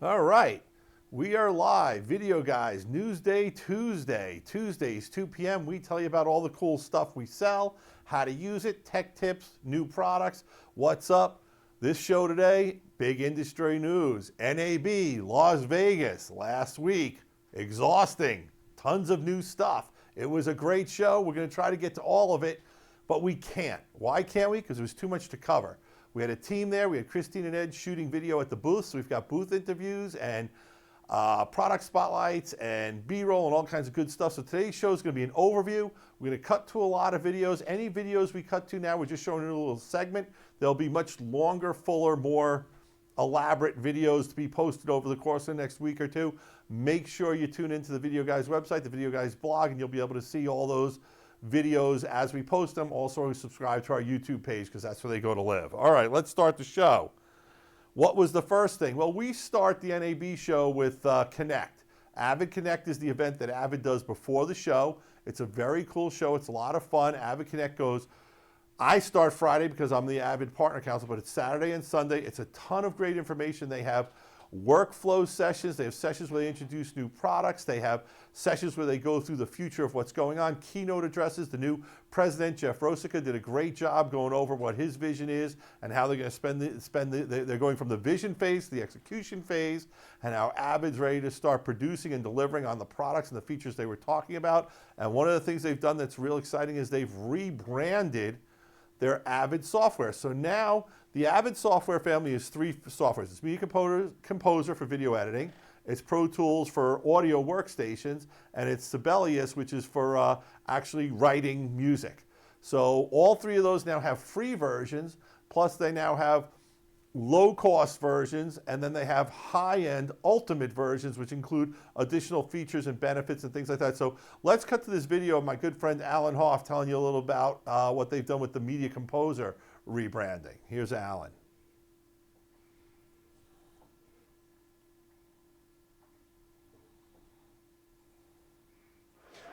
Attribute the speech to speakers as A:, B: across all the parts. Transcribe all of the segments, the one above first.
A: All right, we are live. Video Guys, Newsday Tuesday. Tuesdays, 2 p.m. We tell you about all the cool stuff we sell, how to use it, tech tips, new products, what's up. This show today, big industry news. NAB, Las Vegas, last week. Exhausting. Tons of new stuff. It was a great show. We're going to try to get to all of it, but we can't. Why can't we? Because there was too much to cover. We had a team there. We had Christine and Ed shooting video at the booth. So we've got booth interviews and product spotlights and B-roll and all kinds of good stuff. So today's show is going to be an overview. We're going to cut to a lot of videos. Any videos we cut to now, we're just showing you a little segment. There'll be much longer, fuller, more elaborate videos to be posted over the course of the next week or two. Make sure you tune into the Video Guys website, the Video Guys blog, and you'll be able to see all those videos as we post them. Also subscribe to our YouTube page because that's where they go to live. All right, let's start the show. What was the first thing? Well, we start the NAB show with Connect. Avid Connect is the event that Avid does before the show. It's a very cool show. It's a lot of fun. Avid Connect goes, I start Friday because I'm the Avid Partner Council, but it's Saturday and Sunday. It's a ton of great information. They have workflow sessions. They have sessions where they introduce new products. They have sessions where they go through the future of what's going on. Keynote addresses. The new president, Jeff Rosica, did a great job going over what his vision is and how they're going to they're going from the vision phase to the execution phase, and how Avid's ready to start producing and delivering on the products and the features they were talking about. And one of the things they've done that's real exciting is they've rebranded their Avid software. So now the Avid software family is three softwares. It's Media Composer for video editing, it's Pro Tools for audio workstations, and it's Sibelius, which is for actually writing music. So all three of those now have free versions, plus they now have low-cost versions, and then they have high-end ultimate versions, which include additional features and benefits and things like that. So let's cut to this video of my good friend Alan Hoff telling you a little about what they've done with the Media Composer rebranding. Here's Alan.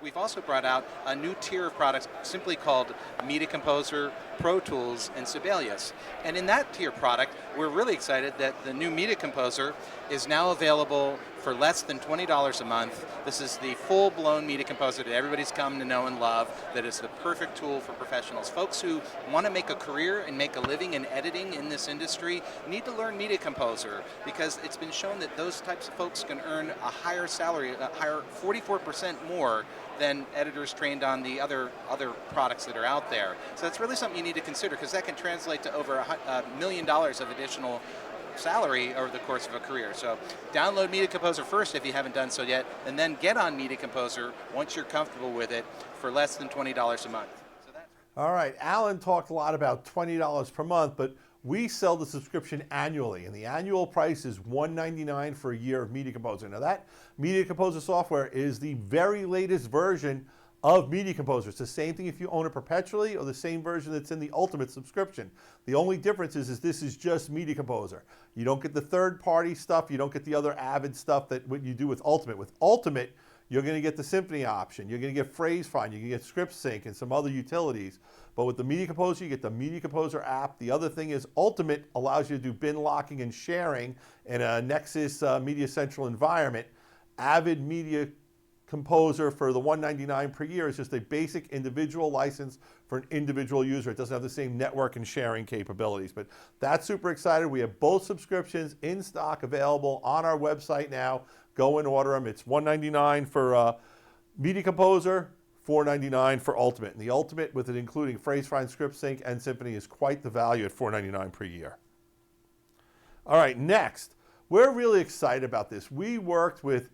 B: We've also brought out a new tier of products simply called Media Composer, Pro Tools, and Sibelius. And in that tier product, we're really excited that the new Media Composer is now available for less than $20 a month. This is the full-blown Media Composer that everybody's come to know and love, that is the perfect tool for professionals. Folks who want to make a career and make a living in editing in this industry need to learn Media Composer, because it's been shown that those types of folks can earn a higher salary, a higher 44% more than editors trained on the other products that are out there. So that's really something you need to consider, because that can translate to over $1 million of additional salary over the course of a career. So download Media Composer first if you haven't done so yet, and then get on Media Composer once you're comfortable with it for less than $20 a month. So that's
A: all right, Alan talked a lot about $20 per month, but we sell the subscription annually, and the annual price is $199 for a year of Media Composer. Now that Media Composer software is the very latest version of Media Composer. It's the same thing if you own it perpetually, or the same version that's in the Ultimate subscription. The only difference is this is just Media Composer. You don't get the third-party stuff. You don't get the other Avid stuff that what you do with Ultimate. With Ultimate, you're going to get the Symphony option. You're going to get Phrase Find. You can get Script Sync and some other utilities. But with the Media Composer, you get the Media Composer app. The other thing is Ultimate allows you to do bin locking and sharing in a Nexus Media Central environment. Avid Media Composer for the $199 per year is just a basic individual license for an individual user. It doesn't have the same network and sharing capabilities, but that's super excited. We have both subscriptions in stock available on our website now. Go and order them. It's $199 for Media Composer, $499 for Ultimate. And the Ultimate, with it including Phrase Find, Script Sync, and Symphony, is quite the value at $499 per year. All right, next, we're really excited about this. We worked with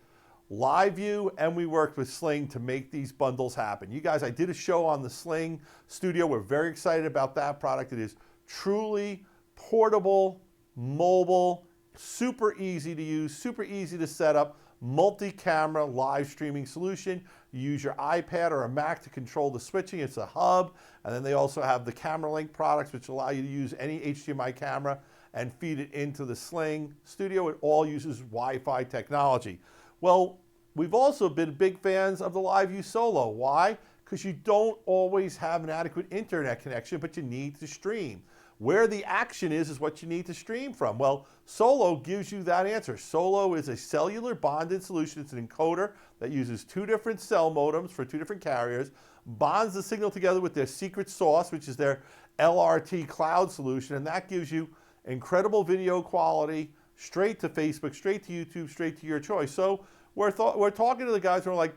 A: LiveView and we worked with Sling to make these bundles happen. You guys, I did a show on the Sling Studio. We're very excited about that product. It is truly portable, mobile, super easy to use, super easy to set up, multi-camera live streaming solution. You use your iPad or a Mac to control the switching. It's a hub. And then they also have the Camera Link products, which allow you to use any HDMI camera and feed it into the Sling Studio. It all uses Wi-Fi technology. Well, we've also been big fans of the LiveView Solo. Why? Because you don't always have an adequate internet connection, but you need to stream. where the action is what you need to stream from. Well, Solo gives you that answer. Solo is a cellular bonded solution. It's an encoder that uses 2 different cell modems for 2 different carriers, bonds the signal together with their secret sauce, which is their LRT cloud solution, and that gives you incredible video quality, straight to Facebook, straight to YouTube, straight to your choice. So we're talking to the guys who are like,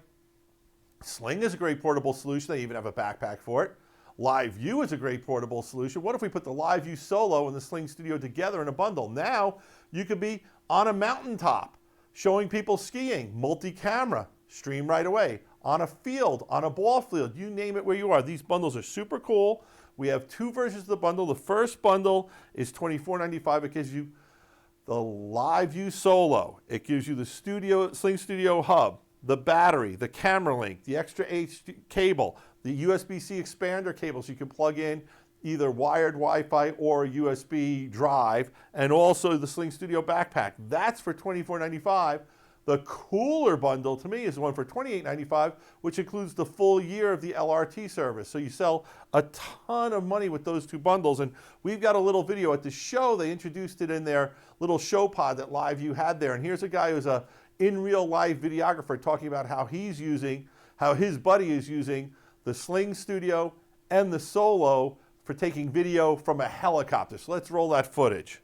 A: Sling is a great portable solution. They even have a backpack for it. Live View is a great portable solution. What if we put the Live View Solo and the Sling Studio together in a bundle? Now you could be on a mountaintop showing people skiing, multi-camera, stream right away. On a field, on a ball field, you name it where you are. These bundles are super cool. We have 2 versions of the bundle. The first bundle is $24.95. It gives you the Live View Solo. It gives you the Sling Studio Hub, the battery, the camera link, the extra HD cable, the USB-C expander cable so you can plug in either wired Wi-Fi or a USB drive, and also the Sling Studio backpack. That's for $24.95. The cooler bundle to me is the one for $28.95, which includes the full year of the LRT service. So you sell a ton of money with those 2 bundles. And we've got a little video at the show. They introduced it in their little show pod that Live View had there. And here's a guy who's a in real life videographer talking about how his buddy is using the Sling Studio and the Solo for taking video from a helicopter. So let's roll that footage.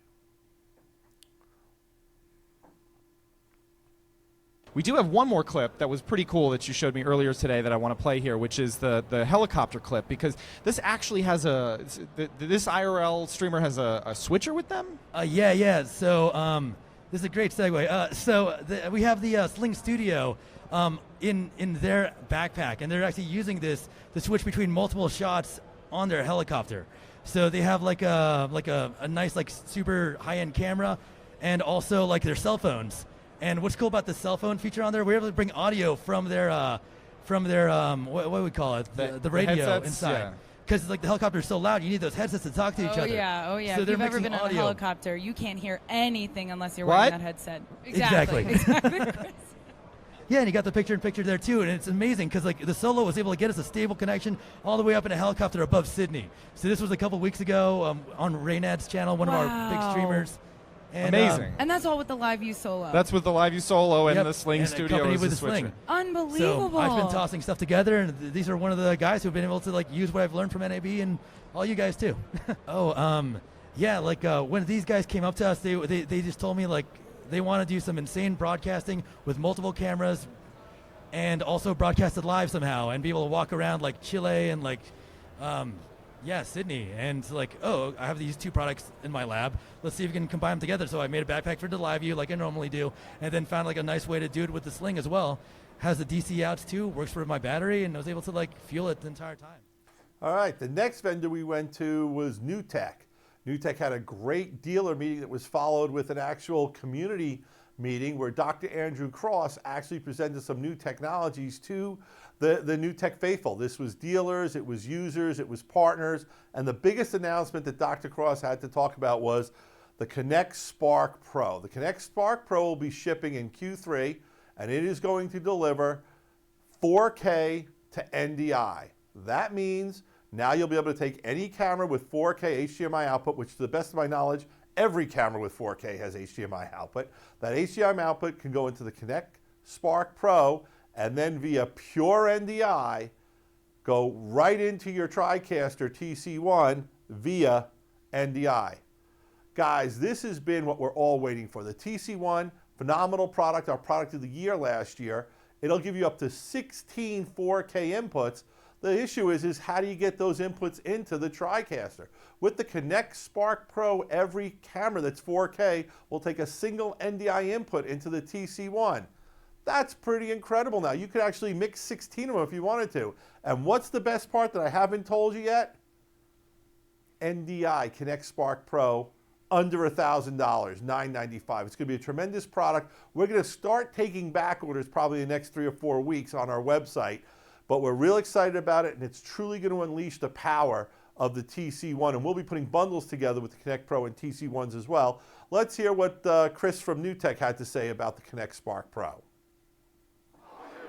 C: We do have one more clip that was pretty cool that you showed me earlier today that I want to play here, which is the helicopter clip, because this actually has this IRL streamer has a switcher with them?
D: Yeah. So this is a great segue. We have the Sling Studio in their backpack, and they're actually using this to switch between multiple shots on their helicopter. So they have like a nice super high-end camera, and also like their cell phones. And what's cool about the cell phone feature on there, we're able to bring audio from their what do we call it, the radio
C: headsets,
D: inside. Because the helicopter is so loud, you need those headsets to talk to each other.
E: Oh yeah.
D: So
E: if you've ever been
D: audio.
E: in a helicopter, you can't hear anything unless you're wearing that headset.
D: Exactly.
E: Chris.
D: Yeah, and you got the picture-in-picture there too, and it's amazing because the Solo was able to get us a stable connection all the way up in a helicopter above Sydney. So this was a couple weeks ago on Raynad's channel, one of our big streamers. And,
C: amazing.
E: And that's all with the Live View Solo.
C: That's with the Live View Solo and
D: Yep,
C: the Sling
D: and
C: Studio
D: accompanied
C: as
D: with
C: the
D: the Sling.
C: switcher.
E: Unbelievable.
D: So I've been tossing stuff together, and these are one of the guys who've been able to use what I've learned from NAB, and all you guys too. When these guys came up to us, they just told me they want to do some insane broadcasting with multiple cameras, and also broadcast it live somehow, and be able to walk around Chile and Sydney, and I have these 2 products in my lab. Let's see if we can combine them together. So I made a backpack for the Live View like I normally do, and then found a nice way to do it with the Sling as well. Has the DC outs too, works for my battery, and I was able to fuel it the entire time.
A: All right, the next vendor we went to was NewTech. NewTech had a great dealer meeting that was followed with an actual community meeting where Dr. Andrew Cross actually presented some new technologies to the NewTech faithful. This was dealers, it was users, it was partners, and the biggest announcement that Dr. Cross had to talk about was the Connect Spark Pro. The Connect Spark Pro will be shipping in Q3, and it is going to deliver 4K to NDI. That means now you'll be able to take any camera with 4K HDMI output, which to the best of my knowledge, every camera with 4K has HDMI output. That HDMI output can go into the Connect Spark Pro, and then via pure NDI, go right into your TriCaster TC1 via NDI. Guys, this has been what we're all waiting for. The TC1, phenomenal product, our product of the year last year. It'll give you up to 16 4K inputs. The issue is how do you get those inputs into the TriCaster? With the Connect Spark Pro, every camera that's 4K will take a single NDI input into the TC1. That's pretty incredible now. You could actually mix 16 of them if you wanted to. And what's the best part that I haven't told you yet? NDI, Connect Spark Pro, under $1,000, $995. It's going to be a tremendous product. We're going to start taking back orders probably in the next 3 or 4 weeks on our website. But we're real excited about it, and it's truly going to unleash the power of the TC1. And we'll be putting bundles together with the Connect Pro and TC1s as well. Let's hear what Chris from NewTech had to say about the Connect Spark Pro.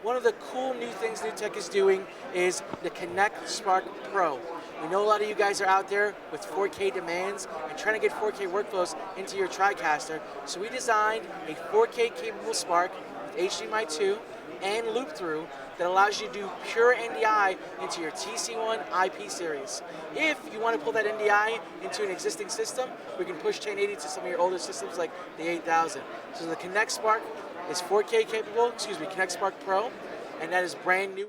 F: One of the cool new things NewTech is doing is the Connect Spark Pro. We know a lot of you guys are out there with 4K demands and trying to get 4K workflows into your TriCaster, so we designed a 4K capable Spark with HDMI 2 and loop through that allows you to do pure NDI into your TC1 IP series. If you want to pull that NDI into an existing system, we can push 1080 to some of your older systems like the 8000. So the Connect Spark is 4K capable, Connect Spark Pro, and that is brand new.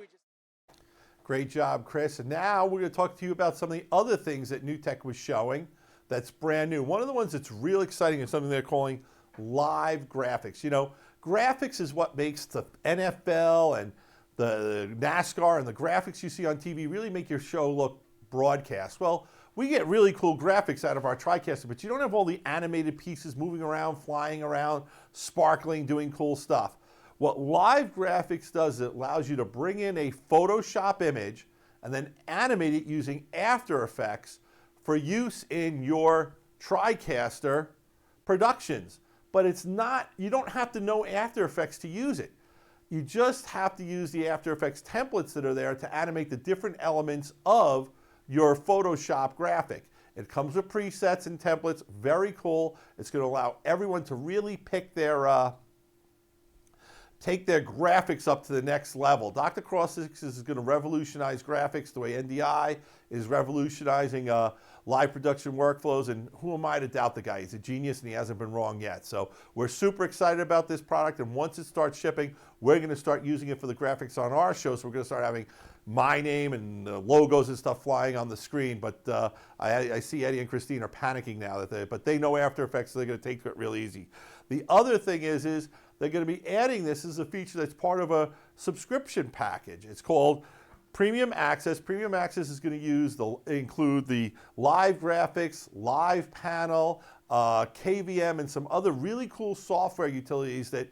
A: Great job, Chris. And now we're going to talk to you about some of the other things that NewTek was showing that's brand new. One of the ones that's real exciting is something they're calling live graphics. You know, graphics is what makes the NFL and the NASCAR and the graphics you see on TV really make your show look broadcast. Well, we get really cool graphics out of our TriCaster, but you don't have all the animated pieces moving around, flying around, sparkling, doing cool stuff. What live graphics does, it allows you to bring in a Photoshop image and then animate it using After Effects for use in your TriCaster productions. But it's not, you don't have to know After Effects to use it. You just have to use the After Effects templates that are there to animate the different elements of your Photoshop graphic. It comes with presets and templates, very cool. It's going to allow everyone to really pick their, take their graphics up to the next level. Dr. Crossix is going to revolutionize graphics the way NDI is revolutionizing live production workflows, and who am I to doubt the guy? He's a genius and he hasn't been wrong yet. So we're super excited about this product, and once it starts shipping, we're going to start using it for the graphics on our show. So we're going to start having my name and logos and stuff flying on the screen. But I see Eddie and Christine are panicking now, but they know After Effects, so they're going to take it real easy. The other thing is they're going to be adding this as a feature that's part of a subscription package. It's called Premium Access. Premium Access is going to include the live graphics, live panel, KVM, and some other really cool software utilities that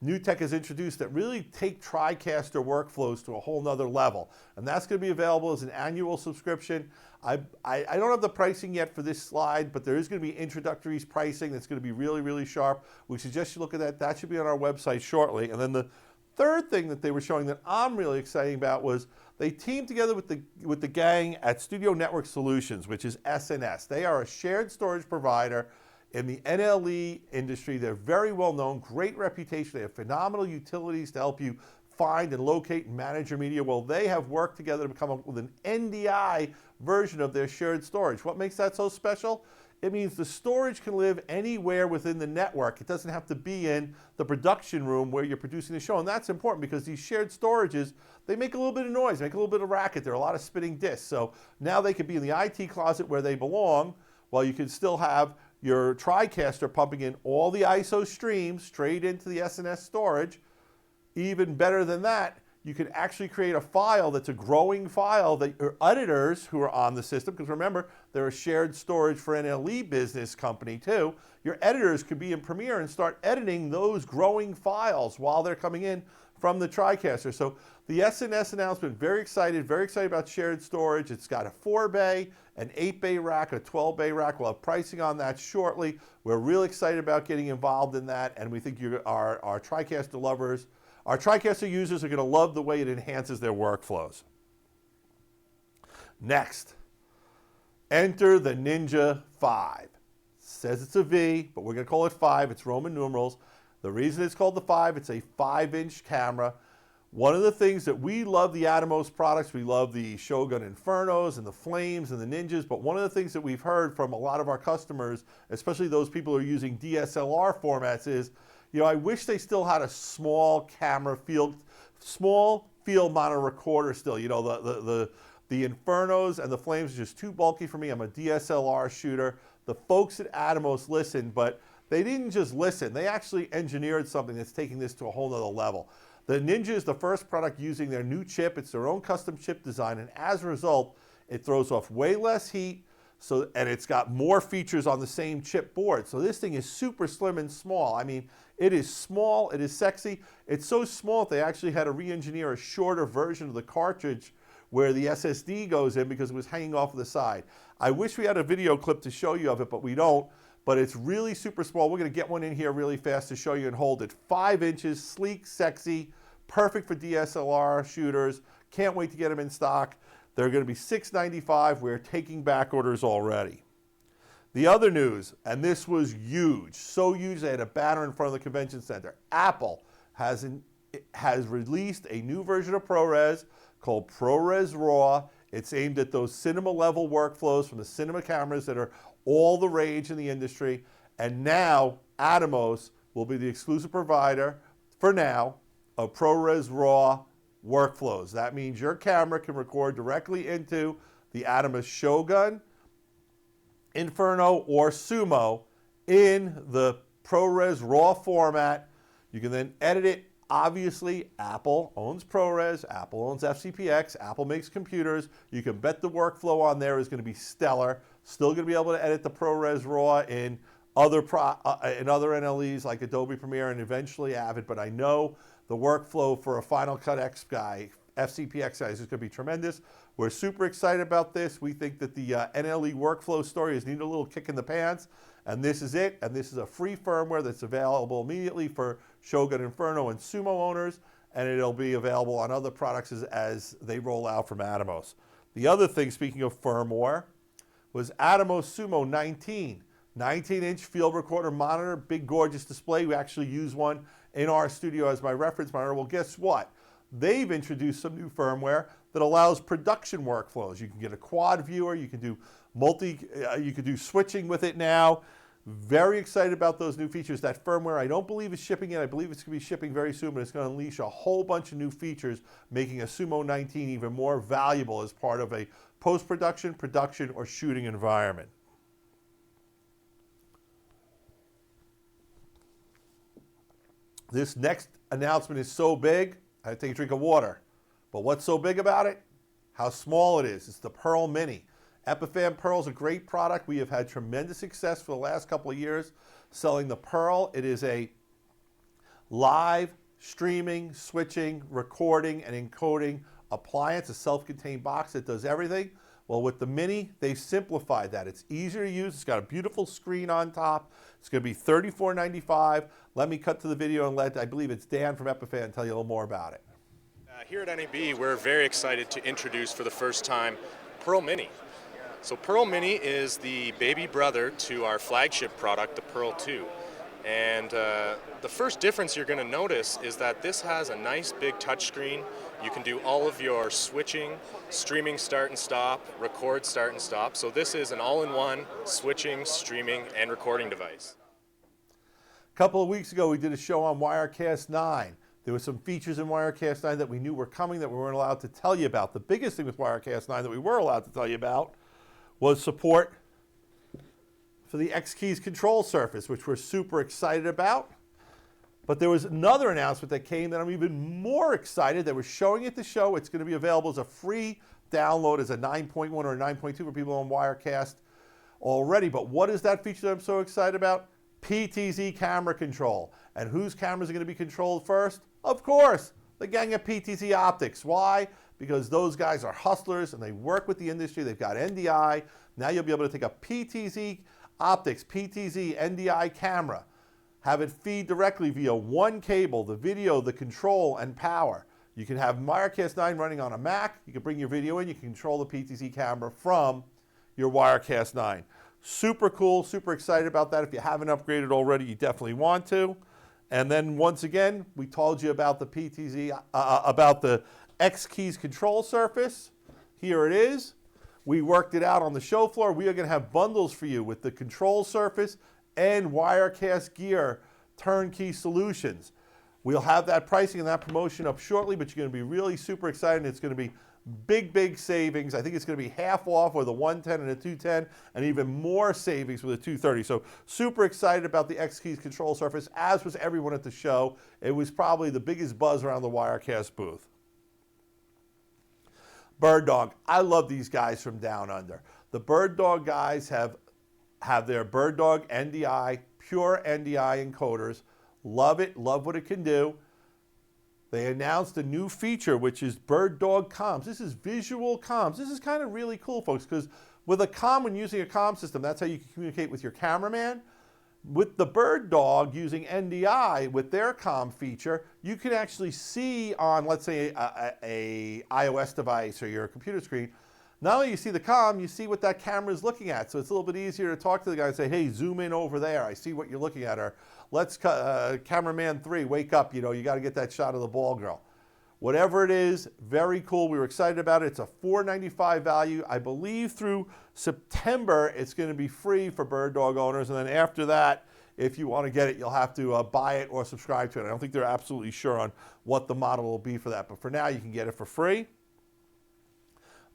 A: NewTek has introduced that really take TriCaster workflows to a whole nother level. And that's going to be available as an annual subscription. I don't have the pricing yet for this slide, but there is going to be introductory pricing that's going to be really, really sharp. We suggest you look at that. That should be on our website shortly. And then the third thing that they were showing that I'm really excited about was they teamed together with the gang at Studio Network Solutions, which is SNS. They are a shared storage provider in the NLE industry. They're very well known, great reputation. They have phenomenal utilities to help you find and locate and manage your media. Well, they have worked together to come up with an NDI version of their shared storage. What makes that so special? It means the storage can live anywhere within the network. It doesn't have to be in the production room where you're producing the show. And that's important because these shared storages, they make a little bit of noise, make a little bit of racket. There are a lot of spinning disks. So now they could be in the IT closet where they belong, while you can still have your TriCaster pumping in all the ISO streams straight into the SNS storage. Even better than that, you can actually create a file that's a growing file that your editors who are on the system, because remember, they're a shared storage for NLE business company too, your editors could be in Premiere and start editing those growing files while they're coming in from the TriCaster. So the SNS announcement, very excited about shared storage. It's got a 4-bay, an 8-bay rack, a 12-bay rack. We'll have pricing on that shortly. We're really excited about getting involved in that, and we think our TriCaster lovers, our TriCaster users are going to love the way it enhances their workflows. Next, enter the Ninja 5. It says it's a V, but we're going to call it 5. It's Roman numerals. The reason it's called the 5, it's a 5-inch camera. One of the things that we love the Atomos products, we love the Shogun Infernos and the Flames and the Ninjas, but one of the things that we've heard from a lot of our customers, especially those people who are using DSLR formats, is, you know, I wish they still had a small field monitor recorder still. You know, the Infernos and the Flames are just too bulky for me. I'm a DSLR shooter. The folks at Atomos listened, but they didn't just listen. They actually engineered something that's taking this to a whole nother level. The Ninja is the first product using their new chip. It's their own custom chip design, and as a result, it throws off way less heat, and it's got more features on the same chip board. So this thing is super slim and small. I mean, it is small, it is sexy. It's so small that they actually had to re-engineer a shorter version of the cartridge where the SSD goes in because it was hanging off the side. I wish we had a video clip to show you of it, but we don't. But it's really super small. We're going to get one in here really fast to show you and hold it. 5 inches, sleek, sexy, perfect for DSLR shooters. Can't wait to get them in stock. They're going to be $695. We're taking back orders already. The other news, and this was huge, so huge they had a banner in front of the convention center. Apple has released a new version of ProRes called ProRes Raw. It's aimed at those cinema-level workflows from the cinema cameras that are all the rage in the industry. And now Atomos will be the exclusive provider, for now, of ProRes Raw workflows. That means your camera can record directly into the Atomos Shogun, Inferno, or Sumo in the ProRes Raw format. You can then edit it. Obviously, Apple owns ProRes, Apple owns FCPX, Apple makes computers. You can bet the workflow on there is going to be stellar. Still going to be able to edit the ProRes Raw in other NLEs like Adobe Premiere and eventually Avid, but I know the workflow for a Final Cut X guy, FCPX guy, is going to be tremendous. We're super excited about this. We think that the NLE workflow story is needing a little kick in the pants, and this is it. And this is a free firmware that's available immediately for Shogun, Inferno, and Sumo owners, and it'll be available on other products as they roll out from Atomos. The other thing, speaking of firmware, was Atomos Sumo 19. 19-inch field recorder monitor, big gorgeous display. We actually use one in our studio as my reference monitor. Well, guess what? They've introduced some new firmware that allows production workflows. You can get a quad viewer, you can do switching with it now. Very excited about those new features. That firmware I don't believe is shipping yet. I believe it's going to be shipping very soon, but it's going to unleash a whole bunch of new features, making a Sumo 19 even more valuable as part of a post-production, production, or shooting environment. This next announcement is so big, I had to take a drink of water. But what's so big about it? How small it is. It's the Pearl Mini. Epiphan Pearl is a great product. We have had tremendous success for the last couple of years selling the Pearl. It is a live streaming, switching, recording, and encoding appliance, a self-contained box that does everything. Well, with the Mini, they've simplified that. It's easier to use. It's got a beautiful screen on top. It's going to be $34.95. Let me cut to the video and I believe it's Dan from Epiphan, tell you a little more about it.
G: Here at NAB, we're very excited to introduce for the first time Pearl Mini. So Pearl Mini is the baby brother to our flagship product, the Pearl 2. And the first difference you're going to notice is that this has a nice big touchscreen. You can do all of your switching, streaming start and stop, record start and stop. So this is an all-in-one switching, streaming, and recording device.
A: A couple of weeks ago, we did a show on Wirecast 9. There were some features in Wirecast 9 that we knew were coming that we weren't allowed to tell you about. The biggest thing with Wirecast 9 that we were allowed to tell you about was support for the Xkeys control surface, which we're super excited about. But there was another announcement that came that I'm even more excited that we're showing at the show. It's going to be available as a free download as a 9.1 or a 9.2 for people on Wirecast already. But what is that feature that I'm so excited about? PTZ Camera Control. And whose cameras are going to be controlled first? Of course, the gang of PTZ Optics. Why? Because those guys are hustlers and they work with the industry. They've got NDI. Now you'll be able to take a PTZ Optics, PTZ NDI camera, have it feed directly via one cable, the video, the control, and power. You can have Wirecast 9 running on a Mac. You can bring your video in. You can control the PTZ camera from your Wirecast 9. Super cool, super excited about that. If you haven't upgraded already, you definitely want to. And then once again, we told you about the PTZ, about the Xkeys control surface. Here it is. We worked it out on the show floor. We are going to have bundles for you with the control surface and Wirecast gear turnkey solutions. We'll have that pricing and that promotion up shortly, but you're going to be really super excited. It's going to be big savings. I think it's going to be half off with a 110 and a 210, and even more savings with a 230. So super excited about the Xkeys control surface, as was everyone at the show. It was probably the biggest buzz around the Wirecast booth. BirdDog. I love these guys from Down Under. The BirdDog guys have their BirdDog NDI, pure NDI encoders. Love it, love what it can do. They announced a new feature, which is BirdDog Comps. This is visual comms. This is kind of really cool, folks, because with a comm, when using a comm system, that's how you can communicate with your cameraman. With the BirdDog using NDI with their comm feature, you can actually see on, let's say, a iOS device or your computer screen, not only you see the comm, you see what that camera is looking at. So it's a little bit easier to talk to the guy and say, hey, zoom in over there. I see what you're looking at. Or let's cameraman 3, wake up. You know, you got to get that shot of the ball girl. Whatever it is, very cool. We were excited about it. It's a $4.95 value. I believe through September, it's going to be free for BirdDog owners. And then after that, if you want to get it, you'll have to buy it or subscribe to it. I don't think they're absolutely sure on what the model will be for that. But for now, you can get it for free.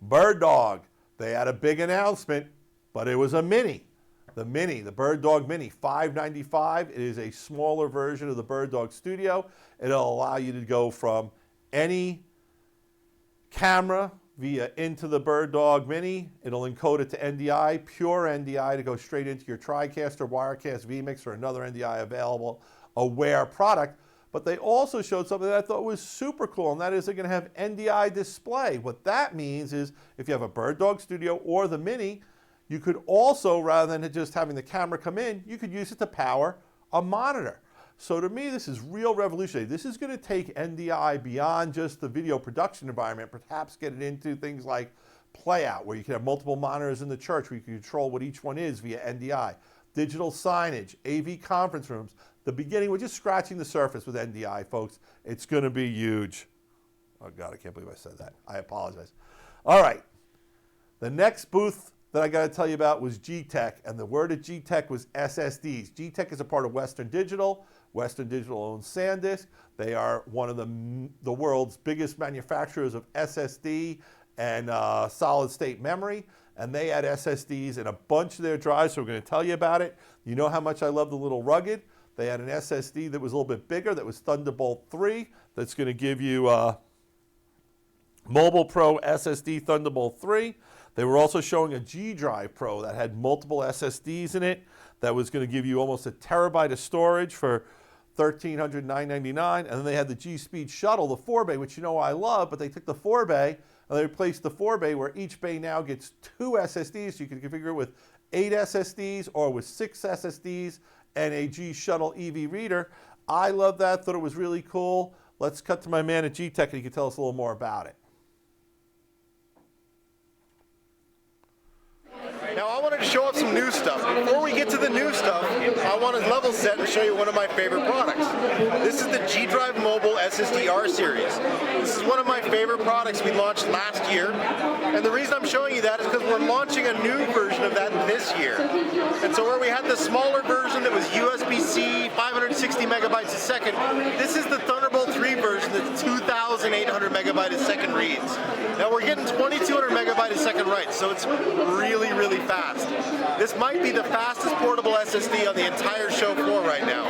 A: BirdDog, they had a big announcement, but it was a mini. The Mini, the BirdDog Mini, $5.95. It is a smaller version of the BirdDog Studio. It'll allow you to go from any camera into the BirdDog Mini. It'll encode it to NDI, pure NDI, to go straight into your TriCaster, Wirecast, vMix, or another NDI available, aware product. But they also showed something that I thought was super cool, and that is they're going to have NDI display. What that means is if you have a BirdDog Studio or the Mini, you could also, rather than just having the camera come in, you could use it to power a monitor. So to me, this is real revolutionary. This is going to take NDI beyond just the video production environment, perhaps get it into things like playout, where you can have multiple monitors in the church where you can control what each one is via NDI. Digital signage, AV conference rooms. The beginning, we're just scratching the surface with NDI, folks. It's going to be huge. Oh, God, I can't believe I said that. I apologize. All right. The next booth that I got to tell you about was GTech, and the word at GTech was SSDs. GTech is a part of Western Digital. Western Digital owns SanDisk. They are one of the world's biggest manufacturers of SSD and solid-state memory, and they had SSDs in a bunch of their drives, so we're going to tell you about it. You know how much I love the little rugged. They had an SSD that was a little bit bigger, that was Thunderbolt 3, that's going to give you Mobile Pro SSD Thunderbolt 3. They were also showing a G Drive Pro that had multiple SSDs in it, that was going to give you almost a terabyte of storage for $1,399. And then they had the G-Speed Shuttle, the 4-bay, which you know I love, but they took the 4-bay and they replaced the 4-bay, where each bay now gets 2 SSDs. So you can configure it with 8 SSDs or with 6 SSDs and a G Shuttle EV reader. I love that, thought it was really cool. Let's cut to my man at GTech and he can tell us a little more about it.
H: Now I wanted to show off some new stuff. Before we get to the new stuff, I want to level set and show you one of my favorite products. This is the G Drive Mobile SSD R Series. This is one of my favorite products we launched last year. And the reason I'm showing you that is because we're launching a new version of that this year. And so where we had the smaller version that was USB-C, 560 megabytes a second, this is the Thunderbolt 3 version that's 2,800 megabytes a second reads. Now we're getting 2,200 megabytes a second writes, so it's really, really fast. This might be the fastest portable SSD on the entire show floor right now.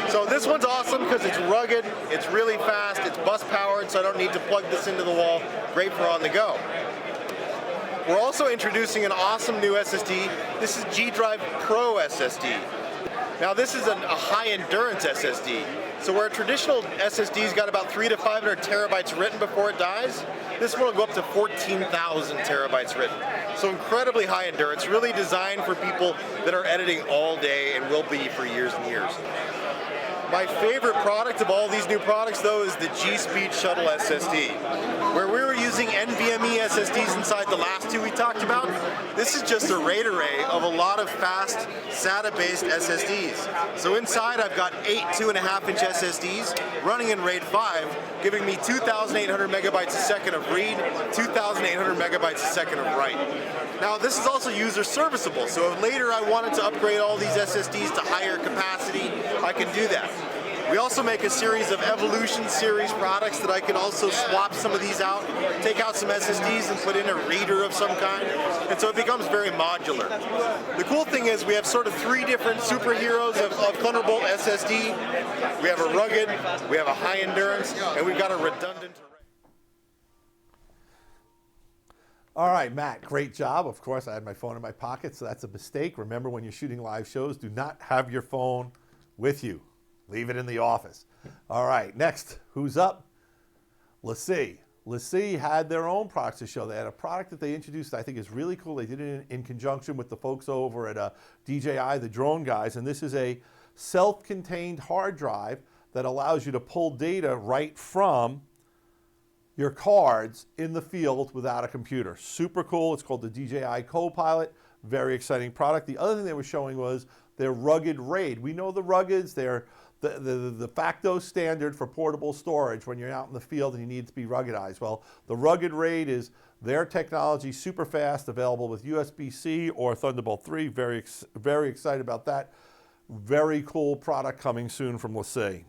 H: So this one's awesome because it's rugged, it's really fast, it's bus powered, so I don't need to plug this into the wall. Great for on the go. We're also introducing an awesome new SSD. This is G Drive Pro SSD. Now this is a high endurance SSD. So where a traditional SSD's got about 300 to 500 terabytes written before it dies, this one will go up to 14,000 terabytes written. So incredibly high endurance, really designed for people that are editing all day and will be for years and years. My favorite product of all these new products, though, is the G-Speed Shuttle SSD. Where we were using NVMe SSDs inside the last two we talked about, this is just a RAID array of a lot of fast SATA-based SSDs. So inside I've got 8 2.5-inch SSDs running in RAID 5, giving me 2,800 megabytes a second of read, 2,800 megabytes a second of write. Now this is also user serviceable, so if later I wanted to upgrade all these SSDs to higher capacity, I can do that. We also make a series of Evolution series products that I can also swap some of these out, take out some SSDs and put in a reader of some kind, and so it becomes very modular. The cool thing is we have sort of 3 different superheroes of Thunderbolt SSD. We have a rugged, we have a high endurance, and we've got a redundant.
A: All right, Matt, great job. Of course, I had my phone in my pocket, so that's a mistake. Remember, when you're shooting live shows, do not have your phone with you. Leave it in the office. All right, next, who's up? Let's see. LaCie had their own products to show. They had a product that they introduced I think is really cool. They did it in conjunction with the folks over at DJI, the drone guys, and this is a self-contained hard drive that allows you to pull data right from your cards in the field without a computer. Super cool. It's called the DJI Copilot. Very exciting product. The other thing they were showing was their rugged RAID. We know the ruggeds. They're the de facto standard for portable storage when you're out in the field and you need to be ruggedized. Well, the rugged RAID is their technology, super fast, available with USB-C or Thunderbolt 3. Very excited about that. Very cool product coming soon from LaCie.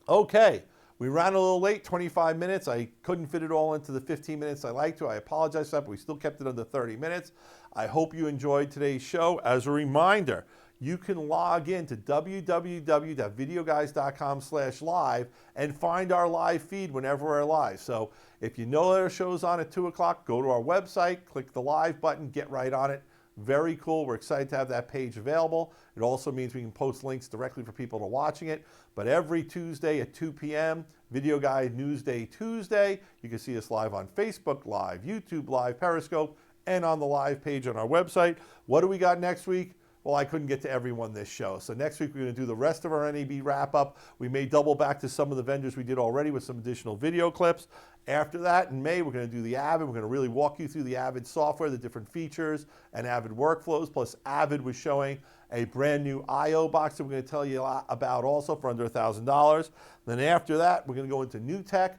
A: Okay, we ran a little late, 25 minutes. I couldn't fit it all into the 15 minutes I like to. I apologize for that, but we still kept it under 30 minutes. I hope you enjoyed today's show. As a reminder, you can log in to www.videoguys.com/live and find our live feed whenever we're live. So if you know that our show's on at 2 o'clock, go to our website, click the live button, get right on it. Very cool. We're excited to have that page available. It also means we can post links directly for people to watching it. But every Tuesday at 2 p.m., Video Guy Newsday Tuesday, you can see us live on Facebook Live, YouTube Live, Periscope, and on the live page on our website. What do we got next week? Well, I couldn't get to everyone this show. So next week, we're going to do the rest of our NAB wrap-up. We may double back to some of the vendors we did already with some additional video clips. After that, in May, we're going to do the Avid. We're going to really walk you through the Avid software, the different features, and Avid workflows. Plus, Avid was showing a brand new I/O box that we're going to tell you about also for under $1,000. Then after that, we're going to go into NewTech.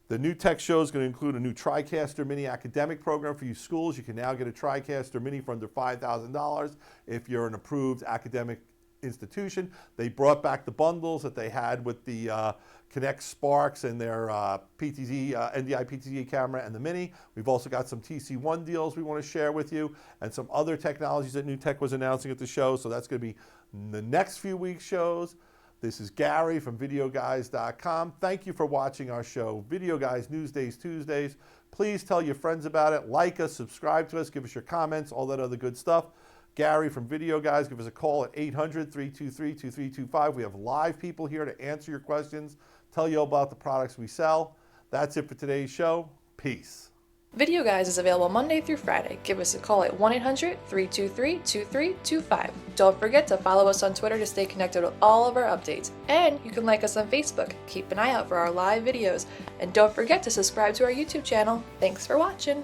A: The NewTech show is going to include a new TriCaster Mini academic program for you schools. You can now get a TriCaster Mini for under $5,000 if you're an approved academic institution. They brought back the bundles that they had with the Connect Sparks and their NDI PTZ camera and the Mini. We've also got some TC1 deals we want to share with you and some other technologies that NewTech was announcing at the show. So that's going to be the next few weeks' shows. This is Gary from Videoguys.com. Thank you for watching our show, Video Guys Newsdays Tuesdays. Please tell your friends about it. Like us, subscribe to us, give us your comments, all that other good stuff. Gary from Video Guys, give us a call at 800-323-2325. We have live people here to answer your questions, tell you about the products we sell. That's it for today's show. Peace.
I: Video Guys is available Monday through Friday. Give us a call at 1-800-323-2325. Don't forget to follow us on Twitter to stay connected with all of our updates. And you can like us on Facebook. Keep an eye out for our live videos. And don't forget to subscribe to our YouTube channel. Thanks for watching.